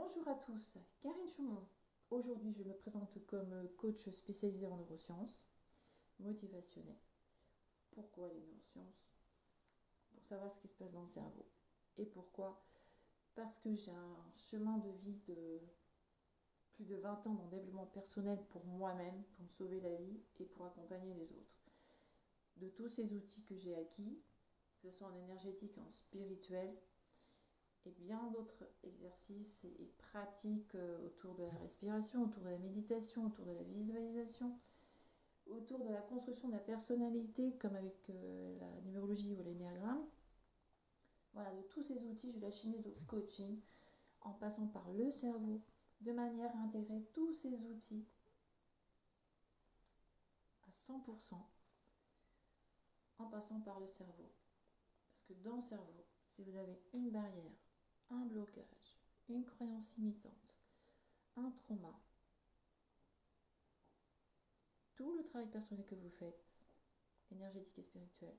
Bonjour à tous, Karine Chaumont. Aujourd'hui, je me présente comme coach spécialisé en neurosciences, motivationnelle. Pourquoi les neurosciences? Pour savoir ce qui se passe dans le cerveau. Et pourquoi? Parce que j'ai un chemin de vie de plus de 20 ans dans le développement personnel pour moi-même, pour me sauver la vie et pour accompagner les autres. De tous ces outils que j'ai acquis, que ce soit en énergétique, en spirituel, et bien d'autres exercices et pratiques autour de la respiration, autour de la méditation, autour de la visualisation, autour de la construction de la personnalité, comme avec la numérologie ou l'énéagramme. Voilà, de tous ces outils, je la chimie au coaching, en passant par le cerveau, de manière à intégrer tous ces outils à 100%, en passant par le cerveau. Parce que dans le cerveau, si vous avez une barrière, un blocage, une croyance imitante, un trauma, tout le travail personnel que vous faites, énergétique et spirituel,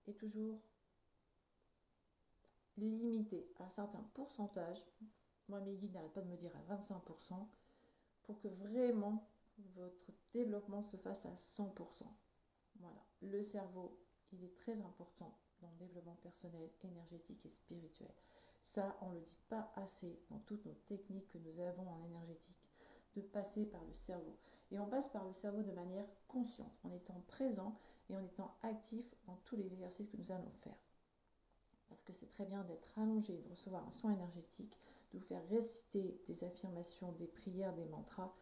est toujours limité à un certain pourcentage. Moi, mes guides n'arrêtent pas de me dire à 25%, pour que vraiment votre développement se fasse à 100%. Voilà, le cerveau, il est très important dans le développement personnel, énergétique et spirituel. Ça, on ne le dit pas assez dans toutes nos techniques que nous avons en énergétique, de passer par le cerveau. Et on passe par le cerveau de manière consciente, en étant présent et en étant actif dans tous les exercices que nous allons faire. Parce que c'est très bien d'être allongé, de recevoir un soin énergétique, de vous faire réciter des affirmations, des prières, des mantras.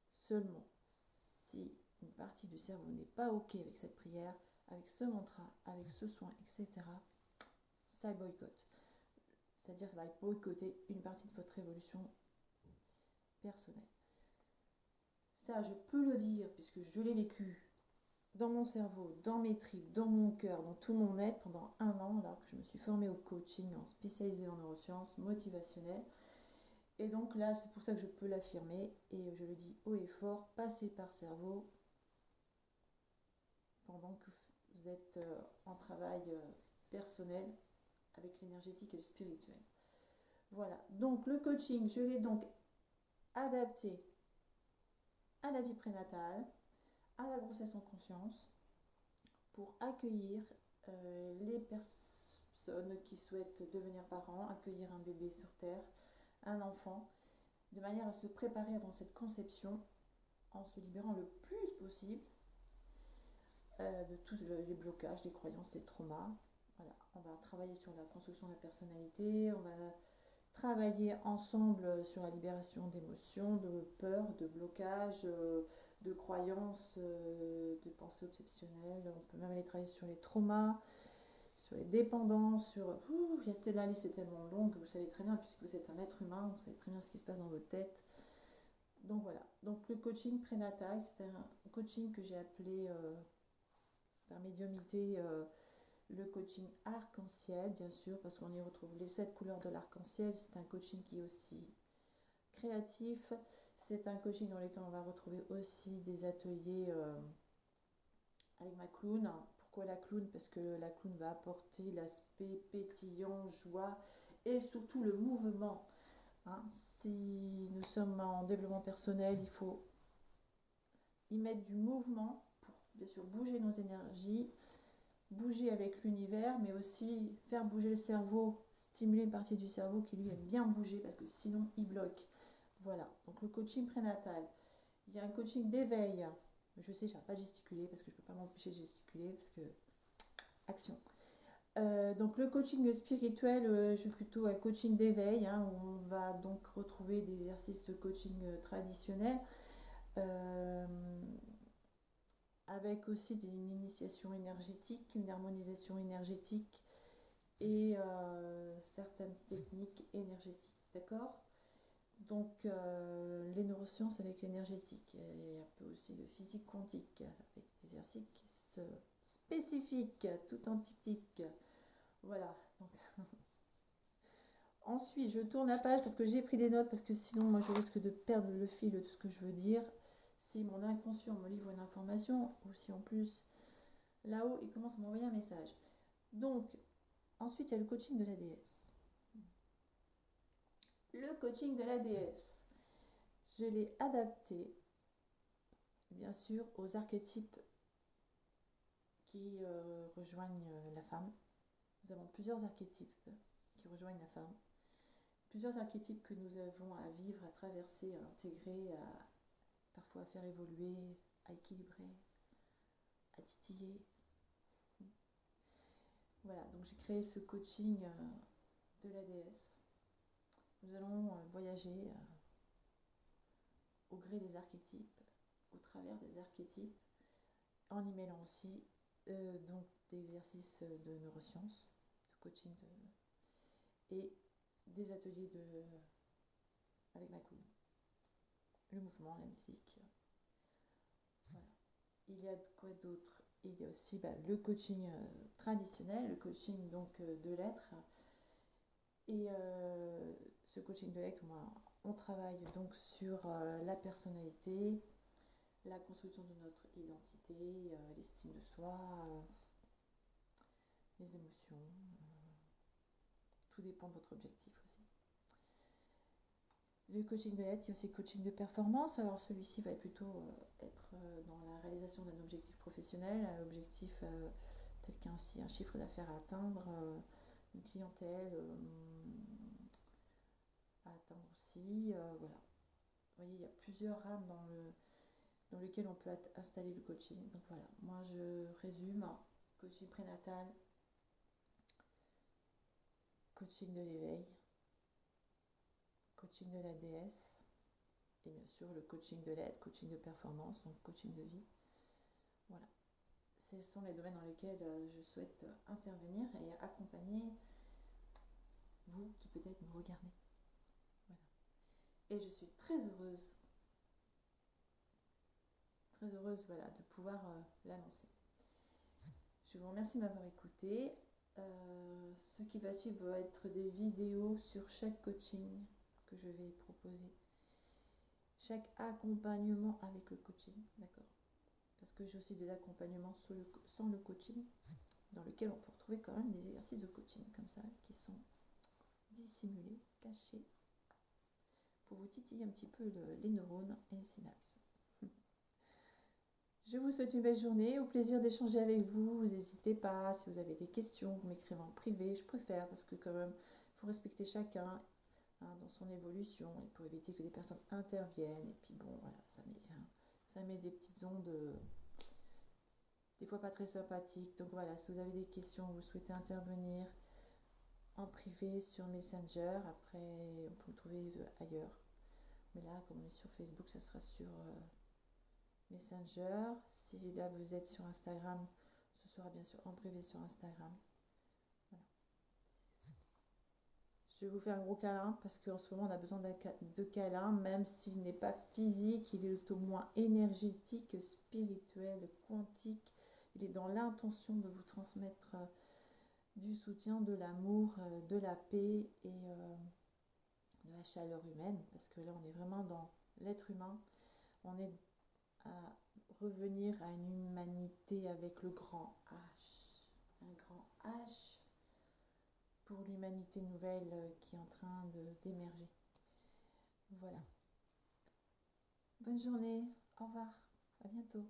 Seulement, si une partie du cerveau n'est pas OK avec cette prière, avec ce mantra, avec ce soin, etc., ça boycotte. C'est-à-dire ça va boycotter une partie de votre évolution personnelle. Ça, je peux le dire puisque je l'ai vécu dans mon cerveau, dans mes tripes, dans mon cœur, dans tout mon être pendant 1 an, alors que je me suis formée au coaching, en spécialisée en neurosciences, motivationnelle. Et donc là, c'est pour ça que je peux l'affirmer et je le dis haut et fort, passez par cerveau pendant que vous êtes en travail personnel avec l'énergétique et le spirituel. Voilà, donc le coaching, je l'ai donc adapté à la vie prénatale, à la grossesse en conscience, pour accueillir les personnes qui souhaitent devenir parents, accueillir un bébé sur Terre, un enfant, de manière à se préparer avant cette conception en se libérant le plus possible de tous les blocages, les croyances et les traumas. Voilà, on va travailler sur la construction de la personnalité, on va travailler ensemble sur la libération d'émotions, de peurs, de blocages, de croyances, de pensées obsessionnelles. On peut même aller travailler sur les traumas, sur les dépendances, sur... la liste est tellement longue que vous savez très bien, puisque vous êtes un être humain, vous savez très bien ce qui se passe dans votre tête. Donc voilà, donc le coaching prénatal, c'est un coaching que j'ai appelé par médiumnité le coaching arc-en-ciel, bien sûr, parce qu'on y retrouve les 7 couleurs de l'arc-en-ciel. C'est un coaching qui est aussi créatif. C'est un coaching dans lequel on va retrouver aussi des ateliers avec ma clown. Pourquoi la clown? Parce que la clown va apporter l'aspect pétillant, joie et surtout le mouvement. Si nous sommes en développement personnel, il faut y mettre du mouvement pour bien sûr bouger nos énergies, bouger avec l'univers, mais aussi faire bouger le cerveau, stimuler une partie du cerveau qui lui aime bien bouger parce que sinon il bloque. Voilà, donc le coaching prénatal. Il y a un coaching d'éveil. Je sais, je ne vais pas gesticuler parce que je ne peux pas m'empêcher de gesticuler parce que... Action. Donc le coaching spirituel, je suis plutôt un coaching d'éveil, où on va donc retrouver des exercices de coaching traditionnels. Avec aussi une initiation énergétique, une harmonisation énergétique et certaines techniques énergétiques, d'accord? Donc les neurosciences avec l'énergétique et un peu aussi le physique quantique avec des exercices spécifiques, tout antiques. Voilà. Donc ensuite, je tourne la page parce que j'ai pris des notes, parce que sinon, moi, je risque de perdre le fil de ce que je veux dire. Si mon inconscient me livre une information, ou si en plus, là-haut, il commence à m'envoyer un message. Donc, ensuite, il y a le coaching de la déesse. Le coaching de la déesse. Je l'ai adapté, bien sûr, aux archétypes qui rejoignent la femme. Nous avons plusieurs archétypes qui rejoignent la femme. Plusieurs archétypes que nous avons à vivre, à traverser, à intégrer, parfois à faire évoluer, à équilibrer, à titiller. Voilà, donc j'ai créé ce coaching de la déesse. Nous allons voyager au gré des archétypes, au travers des archétypes, en y mêlant aussi donc des exercices de neurosciences, de coaching et des ateliers avec ma queen. Le mouvement, la musique. Voilà. Il y a quoi d'autre? Il y a aussi le coaching traditionnel, le coaching donc de l'être. Et ce coaching de l'être, on travaille donc sur la personnalité, la construction de notre identité, l'estime de soi, les émotions. Tout dépend de votre objectif aussi. Le coaching de l'être, il y a aussi le coaching de performance. Alors celui-ci va plutôt être dans la réalisation d'un objectif professionnel, un objectif tel qu'un aussi un chiffre d'affaires à atteindre, une clientèle à atteindre aussi. Voilà. Vous voyez, il y a plusieurs rames dans lesquelles on peut installer le coaching. Donc voilà, moi je résume: coaching prénatal, coaching de l'éveil, coaching de la déesse, et bien sûr le coaching de l'aide, coaching de performance, donc coaching de vie. Voilà, ce sont les domaines dans lesquels je souhaite intervenir et accompagner vous qui peut-être me regardez. Voilà. Et je suis très heureuse voilà, de pouvoir l'annoncer. Je vous remercie de m'avoir écouté. Ce qui va suivre va être des vidéos sur chaque coaching que je vais proposer, chaque accompagnement avec le coaching, d'accord? Parce que j'ai aussi des accompagnements sans le coaching, dans lesquels on peut retrouver quand même des exercices de coaching comme ça, qui sont dissimulés, cachés, pour vous titiller un petit peu les neurones et les synapses. Je vous souhaite une belle journée, au plaisir d'échanger avec vous. N'hésitez pas, si vous avez des questions, vous m'écrivez en privé, je préfère, parce que quand même, il faut respecter chacun dans son évolution, et pour éviter que des personnes interviennent. Et puis bon, voilà, ça met des petites ondes, des fois pas très sympathiques. Donc voilà, si vous avez des questions, vous souhaitez intervenir en privé sur Messenger, après on peut me trouver ailleurs. Mais là, comme on est sur Facebook, ça sera sur Messenger. Si là vous êtes sur Instagram, ce sera bien sûr en privé sur Instagram. Voilà. Je vais vous faire un gros câlin parce qu'en ce moment on a besoin de câlin, même s'il n'est pas physique, il est au moins énergétique, spirituel, quantique. Il est dans l'intention de vous transmettre du soutien, de l'amour, de la paix et de la chaleur humaine, parce que là on est vraiment dans l'être humain. On est à revenir à une humanité avec le grand H, un grand H pour l'humanité nouvelle qui est en train d'émerger. Voilà. Bonne journée, au revoir, à bientôt.